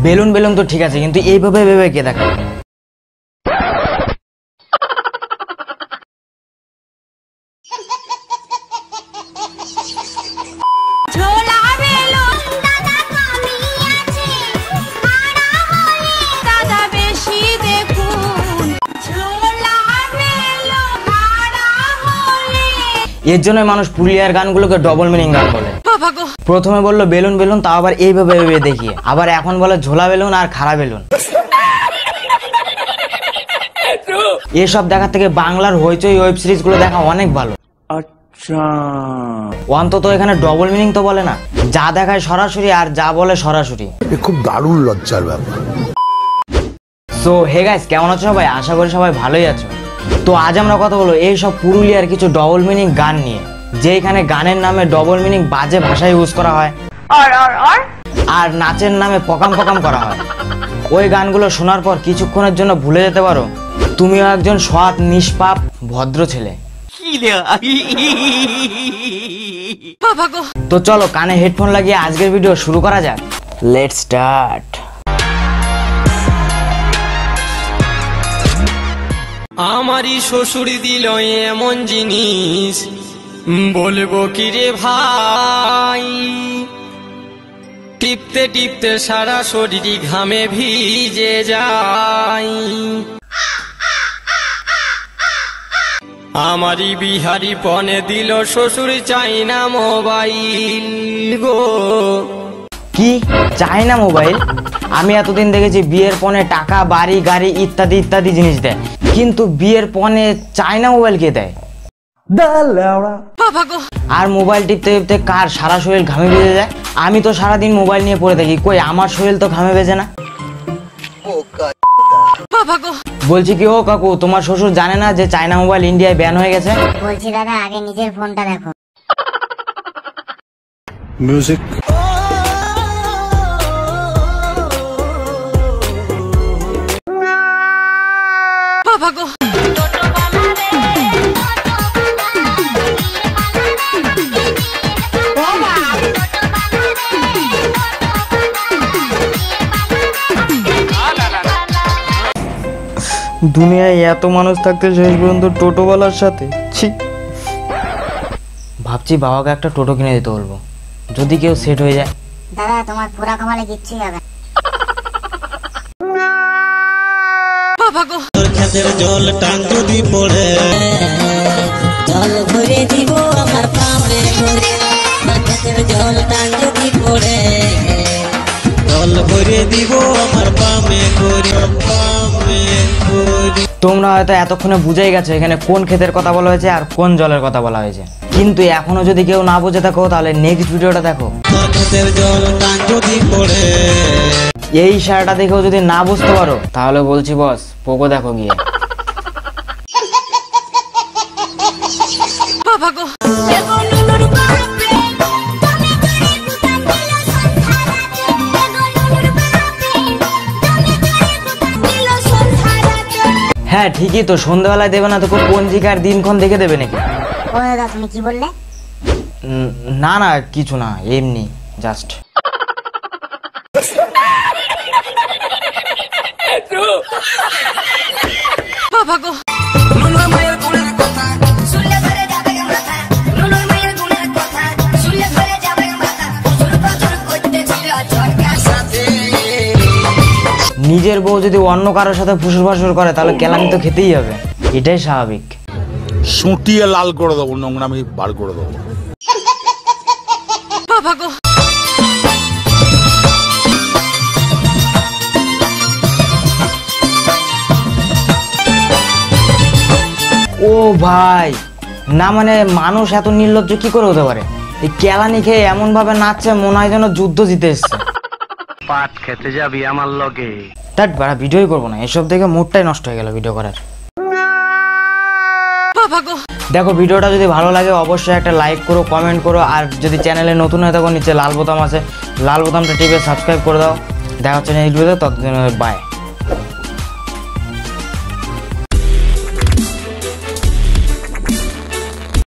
Balloon balloon তো ঠিক আছে, কিন্তু এইভাবে ভেবে কে দেখা? এর জন্য মানুষ পুরুলিয়ার গানগুলোকে ডবল মিনিং গান বলে। প্রথমে বললো বেলুন বেলুন, তাও আবার এইভাবে ভেবে দেখিয়ে, আবার এখন বলে ঝোলা বেলুন আর খাড়া বেলুন। এসব দেখার থেকে বাংলার হইচই ওয়েব সিরিজ গুলো দেখা অনেক ভালো। আচ্ছা, অন্তত এখানে ডবল মিনিং তো বলে না, যা দেখায় সরাসরি আর যা বলে সরাসরি। খুব দারুণ লজ্জার ব্যাপার। সো হে গাইস, কেমন আছো সবাই? আশা করি সবাই ভালোই আছো। তো আজ আমরা কথা বলবো এইসব পুরুলিয়ার কিছু ডবল মিনিং গান নিয়ে, যেখানে গানের নামে ডবল মিনিং বাজে ভাষা ইউজ করা হয় আর নাচের নামে পকাম পকাম করা হয়। ওই গানগুলো শোনার পর কিছুক্ষণের জন্য ভুলে যেতে পারো তুমিও একজন সৎ নিষ্পাপ ভদ্র ছেলে। তো চলো কানে হেডফোন লাগিয়ে আজকের ভিডিও শুরু করা যাক। Let's start. আমারই শ্বশুর দিল এমন জিনিস, বলবো কি রে ভাই, টিপতে টিপতে সারা শরীর ঘামে ভিজে যায়। আমারই বিহারি পনে দিল শ্বশুর চাইনা মোবাইল গো। কি চাইনা মোবাইল? আমি এতদিন দেখেছি বিয়ের পনে টাকা, বাড়ি, গাড়ি ইত্যাদি ইত্যাদি জিনিস দেয়, কিন্তু বিয়ের পনে চাইনা মোবাইল কে দেয়? আর মোবাইল টিপতে টিপতে কার সারা শরীর ঘামে ভেজে যায়? আমি তো সারাদিন মোবাইল নিয়ে পড়ে থাকি, কই আমার শরীর তো ঘামে ভেজে না। বলছি কি ও কাকু, তোমার শ্বশুর জানে না যে চাইনা মোবাইল ইন্ডিয়ায় ব্যান হয়ে গেছে? বলছি দাদা, আগে নিজের ফোনটা দেখো। মিউজিক। দুনিয়ায় এত মানুষ থাকতে শেষ পর্যন্ত টোটোওয়ালার সাথে ছি। ভাবছি বাবাকে একটা টোটো কিনে দিতে বলবো, যদি কেউ সেট হয়ে যায়। দাদা তোমার পুরা কমালে কিচ্ছুই হবে। খেতের জল টান যদি পড়ে, জল ভরে দিব আমার পামে ভরে, খেতের জল টান যদি পড়ে, জল ভরে দিব আমার পামে করে, পামে করে। তোমরা হয়তো এতক্ষণে বুঝেই গেছো এখানে কোন ক্ষেতের কথা বলা হয়েছে আর কোন জলের কথা বলা হয়েছে, কিন্তু এখনো যদি কেউ না বুঝে থাকো তাহলে নেক্সট ভিডিওটা দেখো। খেতের জল টান যদি পড়ে, এই ইশারাটা দেখেও যদি না বুঝতে পারো তাহলে বলছি বস পোকো দেখো গিয়ে। হ্যাঁ ঠিকই তো, সন্ধ্যাবেলায় দেবে না তো পঞ্জিকার দিনক্ষণ দেখে দেবে নাকি? ও দাদা তুমি কি বললে? না না কিছু না, এমনি জাস্ট। নিজের বউ যদি অন্য কারোর সাথে ফুসুর ফাসুর করে তাহলে কেলানি তো খেতেই হবে, এটাই স্বাভাবিক। সুটিয়ে লাল করে দেবো, নোংরামি বার করে দেবো। ও ভাই না, মানে মানুষ এত নির্লজ্জ কি করে হতে পারে? এই কেলানি খেয়ে এমন ভাবে নাচছে মনে হয় যেন যুদ্ধ জিতে এসছে। পাট খেতে যাবি আমার লগে? তার বাড়া ভিডিওই করবো না, এসব দেখে মুডটাই নষ্ট হয়ে গেল ভিডিও করার। দেখো ভিডিওটা যদি ভালো লাগে অবশ্যই একটা লাইক করো, কমেন্ট করো, আর যদি চ্যানেলে নতুন হয়ে থাকো নিচে লাল বোতাম আছে, লাল বোতামটা টিপে সাবস্ক্রাইব করে দাও। দেখা হচ্ছে নেক্সট ভিডিওতে, ততদিন বাই।